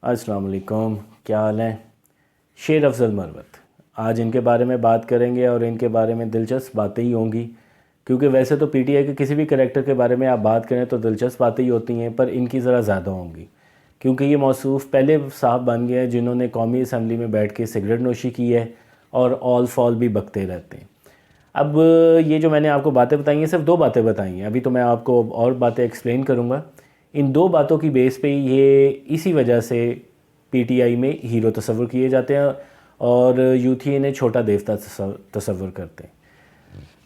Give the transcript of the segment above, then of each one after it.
अस्सलाम वालेकुम, क्या हाल है। शेर अफजल मरवत, आज इनके बारे में बात करेंगे और इनके बारे में दिलचस्प बातें ही होंगी, क्योंकि वैसे तो पीटीआई के किसी भी करैक्टर के बारे में आप बात करें तो दिलचस्प बातें ही होती हैं, पर इनकी ज़रा ज़्यादा होंगी, क्योंकि ये मौसूफ़ पहले साहब बन गए हैं जिन्होंने कौमी असम्बली में बैठ के सिगरेट नोशी की है और ऑल फॉल भी बकते रहते हैं। अब ये जो मैंने आपको बातें बताई हैं, सिर्फ दो बातें बताई हैं, अभी तो मैं आपको और बातें एक्सप्लेन करूँगा। इन दो बातों की बेस पे ये इसी वजह से पीटीआई में हीरो तस्वुर किए जाते हैं और यूथी इन्हें छोटा देवता तस्वुर करते हैं।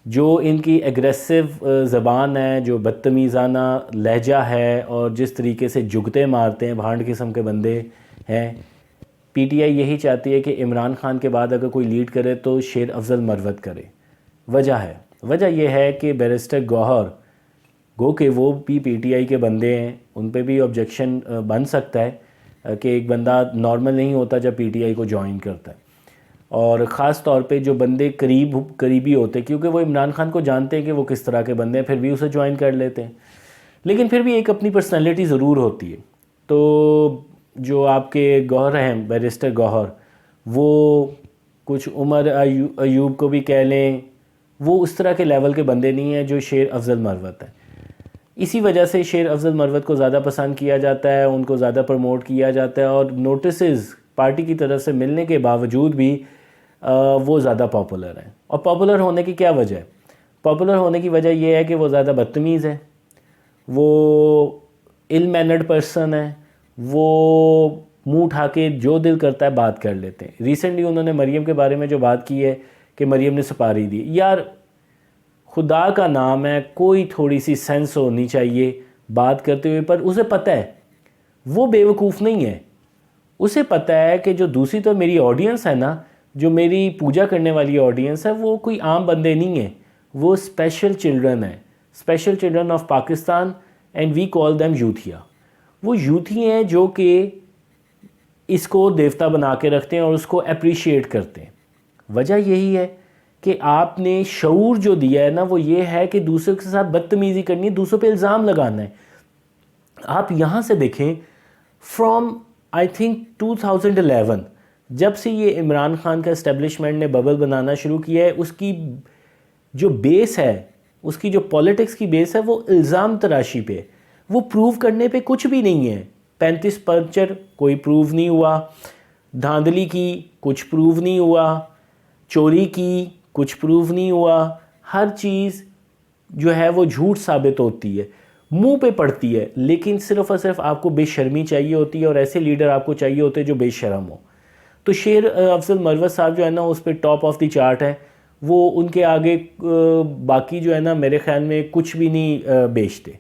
जो इनकी एग्रेसिव ज़बान है, जो बदतमीज़ाना लहजा है और जिस तरीके से जुगते मारते हैं, भांड किस्म के बंदे हैं। पीटीआई यही चाहती है कि इमरान खान के बाद अगर कोई लीड करे तो शेर अफजल मरवत करे। वजह यह है कि बैरिस्टर गौहर, गो कि वो भी पीटीआई के बंदे हैं, उन पे भी ऑब्जेक्शन बन सकता है कि एक बंदा नॉर्मल नहीं होता जब पीटीआई को ज्वाइन करता है, और ख़ास तौर पे जो बंदे करीबी होते हैं, क्योंकि वो इमरान खान को जानते हैं कि वो किस तरह के बंदे हैं, फिर भी उसे ज्वाइन कर लेते हैं। लेकिन फिर भी एक अपनी पर्सनैलिटी ज़रूर होती है। तो जो आपके गौहर हैं, बैरिस्टर गौहर, वो कुछ उमर अयूब को भी कह लें, वो उस तरह के लेवल के बंदे नहीं हैं जो शेर अफजल मरवत है। इसी वजह से शेर अफजल मरवत को ज़्यादा पसंद किया जाता है, उनको ज़्यादा प्रमोट किया जाता है, और नोटिसेस पार्टी की तरफ से मिलने के बावजूद भी वो ज़्यादा पॉपुलर हैं। और पॉपुलर होने की क्या वजह है? पॉपुलर होने की वजह यह है कि वो ज़्यादा बदतमीज़ है, वो इल मैनर्ड पर्सन है, वो मुंह उठा के जो दिल करता है बात कर लेते हैं। रिसेंटली उन्होंने मरीम के बारे में जो बात की है कि मरीम ने सुपारी दी, यार खुदा का नाम है, कोई थोड़ी सी सेंस होनी चाहिए बात करते हुए। पर उसे पता है वो बेवकूफ़ नहीं है, उसे पता है कि जो दूसरी तो मेरी ऑडियंस है ना, जो मेरी पूजा करने वाली ऑडियंस है, वो कोई आम बंदे नहीं है, वो स्पेशल चिल्ड्रन है, special children of Pakistan, and we call them यूथिया। वो यूथी हैं जो कि इसको देवता बना के रखते हैं और उसको अप्रिशिएट करते हैं। वजह यही है कि आपने शऊर जो दिया है ना, वो ये है कि दूसरों के साथ बदतमीज़ी करनी है, दूसरों पे इल्ज़ाम लगाना है। आप यहाँ से देखें, फ्रॉम आई थिंक 2011 जब से ये इमरान खान का इस्टेब्लिशमेंट ने बबल बनाना शुरू किया है, उसकी जो बेस है, उसकी जो पॉलिटिक्स की बेस है, वो इल्ज़ाम तराशी पे, वो प्रूव करने पे कुछ भी नहीं है। 35 पर्चर कोई प्रूव नहीं हुआ, धांधली की कुछ प्रूव नहीं हुआ, चोरी की कुछ प्रूव नहीं हुआ, हर चीज़ जो है वो झूठ साबित होती है, मुंह पे पड़ती है। लेकिन सिर्फ़ और सिर्फ आपको बेशर्मी चाहिए होती है, और ऐसे लीडर आपको चाहिए होते हैं जो बेशर्म हो। तो शेर अफजल मरवत साहब जो है ना, उस पर टॉप ऑफ द चार्ट है। वो उनके आगे बाकी जो है ना, मेरे ख्याल में कुछ भी नहीं बेचते,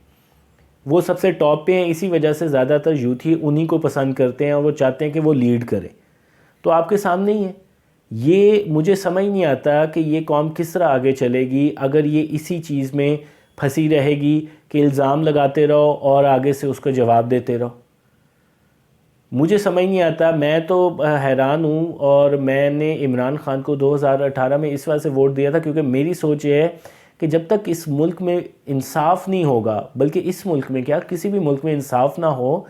वो सबसे टॉप पे हैं। इसी वजह से ज़्यादातर यूथ ही उन्हीं को पसंद करते हैं और वो चाहते हैं कि वो लीड करे। तो आपके सामने ही है। ये मुझे समझ नहीं आता कि ये कौम किस तरह आगे चलेगी अगर ये इसी चीज़ में फंसी रहेगी कि इल्ज़ाम लगाते रहो और आगे से उसका जवाब देते रहो। मुझे समझ नहीं आता, मैं तो हैरान हूँ। और मैंने इमरान खान को 2018 में इस वजह से वोट दिया था क्योंकि मेरी सोच ये है कि जब तक इस मुल्क में इंसाफ नहीं होगा, बल्कि इस मुल्क में क्या किसी भी मुल्क में इंसाफ ना हो,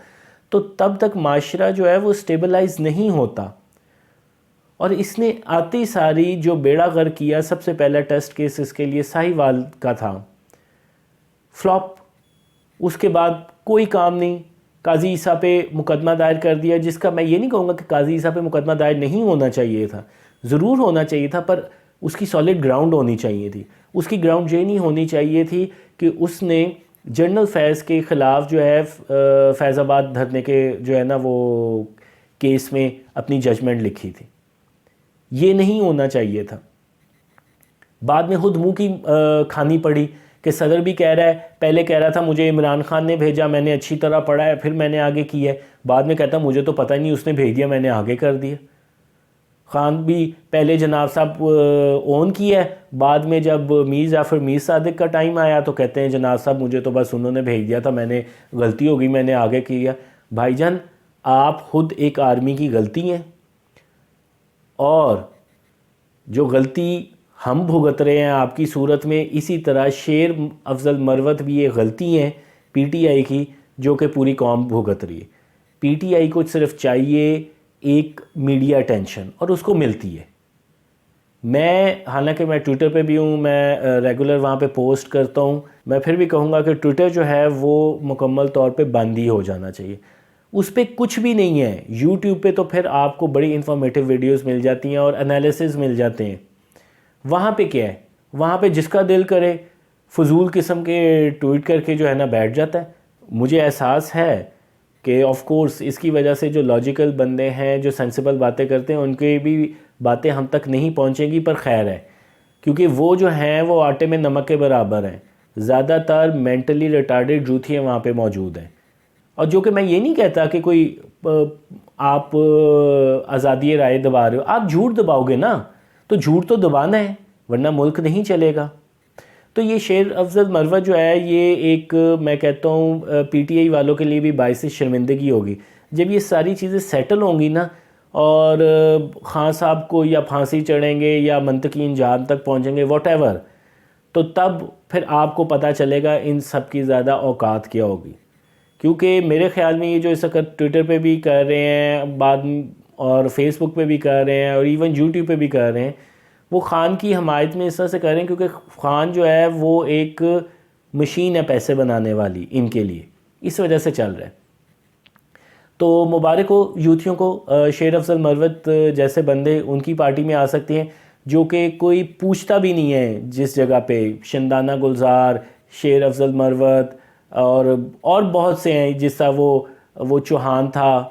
तो तब तक माशरा जो है वो स्टेबलाइज नहीं होता। और इसने आती सारी जो बेड़ा गर्क किया, सबसे पहला टेस्ट केस इसके लिए साहिवाल का था, फ्लॉप। उसके बाद कोई काम नहीं, काजी ईसा पे मुकदमा दायर कर दिया, जिसका मैं ये नहीं कहूँगा कि काजी ईसा पे मुकदमा दायर नहीं होना चाहिए था, ज़रूर होना चाहिए था, पर उसकी सॉलिड ग्राउंड होनी चाहिए थी। उसकी ग्राउंड ये नहीं होनी चाहिए थी कि उसने जनरल फैज़ के ख़िलाफ़ जो है फैज़ाबाद धरने के जो है ना वो केस में अपनी जजमेंट लिखी थी। ये नहीं होना चाहिए था। बाद में खुद मुंह की खानी पड़ी कि सदर भी कह रहा है, पहले कह रहा था मुझे इमरान खान ने भेजा, मैंने अच्छी तरह पढ़ा है, फिर मैंने आगे किया है। बाद में कहता मुझे तो पता ही नहीं, उसने भेज दिया, मैंने आगे कर दिया। खान भी पहले जनाब साहब ओन किया है, बाद में जब मीर जाफ़र मीर सादिक का टाइम आया तो कहते हैं जनाब साहब मुझे तो बस उन्होंने भेज दिया था, मैंने गलती हो गई, मैंने आगे किया। भाईजान, आप खुद एक आर्मी की गलती हैं, और जो गलती हम भुगत रहे हैं आपकी सूरत में, इसी तरह शेर अफजल मरवत भी ये गलती हैं पीटीआई की जो कि पूरी कौम भुगत रही है। پی ٹی آئی کو صرف چاہیے ایک میڈیا اٹینشن، اور اس کو ملتی ہے. میں حالانکہ میں ٹویٹر پہ بھی ہوں، میں ریگولر وہاں پہ پوسٹ کرتا ہوں، میں پھر بھی کہوں گا کہ ٹویٹر جو ہے وہ مکمل طور پہ بند ہی ہو جانا چاہیے. اس پہ کچھ بھی نہیں ہے. یوٹیوب پہ تو پھر آپ کو بڑی انفارمیٹیو ویڈیوز مل جاتی ہیں اور انالیسز مل جاتے ہیں. وہاں پہ کیا ہے؟ وہاں پہ جس کا دل کرے فضول قسم کے ٹویٹ کر کے جو ہے نا بیٹھ جاتا ہے. مجھے احساس ہے کہ آف کورس اس کی وجہ سے جو لاجیکل بندے ہیں، جو سینسیبل باتیں کرتے ہیں، ان کی بھی باتیں ہم تک نہیں پہنچیں گی، پر خیر ہے، کیونکہ وہ جو ہیں وہ آٹے میں نمک کے برابر ہیں. زیادہ تر مینٹلی ریٹارڈڈ جوتھیاں وہاں پہ موجود ہیں. اور جو کہ میں یہ نہیں کہتا کہ کوئی آپ آزادی رائے دبا رہے ہو، آپ جھوٹ دباؤ گے نا تو جھوٹ تو دبانا ہے، ورنہ ملک نہیں چلے گا. تو یہ شیر افضل مروت جو ہے یہ ایک میں کہتا ہوں پی ٹی آئی والوں کے لیے بھی باعث شرمندگی ہوگی. جب یہ ساری چیزیں سیٹل ہوں گی نا، اور خان صاحب کو یا پھانسی چڑھیں گے یا منطقی انجام تک پہنچیں گے واٹ ایور، تو تب پھر آپ کو پتہ چلے گا ان سب کی زیادہ اوقات کیا ہوگی. کیونکہ میرے خیال میں یہ جو اس وقت ٹویٹر پہ بھی کر رہے ہیں بعد، اور فیس بک پہ بھی کر رہے ہیں، اور ایون یوٹیوب پہ بھی کر رہے ہیں، وہ خان کی حمایت میں اس طرح سے کر رہے ہیں کیونکہ خان جو ہے وہ ایک مشین ہے پیسے بنانے والی ان کے لیے، اس وجہ سے چل رہا ہے. تو مبارک ہو یوتھیوں کو. شیر افضل مروت جیسے بندے ان کی پارٹی میں آ سکتے ہیں جو کہ کوئی پوچھتا بھی نہیں ہے جس جگہ پہ. شندانہ گلزار، شیر افضل مروت اور بہت سے ہیں، جس طرح وہ چوہان تھا،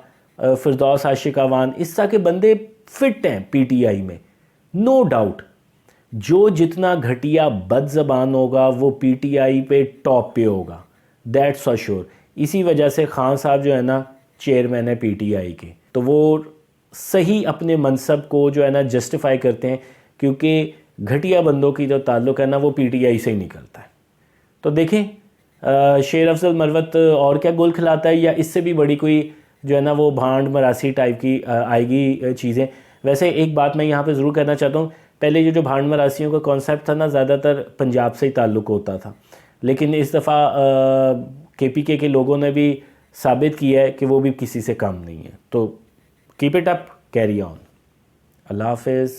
فردوس عاشق اعوان، اس طرح کے بندے فٹ ہیں پی ٹی آئی میں، نو ڈاؤٹ. جو جتنا گھٹیا بد زبان ہوگا وہ پی ٹی آئی پہ ٹاپ پہ ہوگا، دیٹس فار شور. اسی وجہ سے خان صاحب جو ہے نا چیئرمین ہے پی ٹی آئی کے، تو وہ صحیح اپنے منصب کو جو ہے نا جسٹیفائی کرتے ہیں، کیونکہ گھٹیا بندوں کی جو تعلق ہے نا وہ پی ٹی آئی سے ہی نکلتا ہے. تو دیکھیں شیر افضل مروت اور کیا گول کھلاتا ہے، یا اس سے بھی بڑی کوئی جو ہے نا وہ بھانڈ مراسی ٹائپ کی آئے گی چیزیں. ویسے ایک بات میں یہاں پہ ضرور کہنا چاہتا ہوں، پہلے یہ جو بھانڈ مراسیوں کا کانسیپٹ تھا نا زیادہ تر پنجاب سے ہی تعلق ہوتا تھا، لیکن اس دفعہ کے پی کے لوگوں نے بھی ثابت کیا ہے کہ وہ بھی کسی سے کم نہیں ہے. تو keep it up, carry on. اللہ حافظ.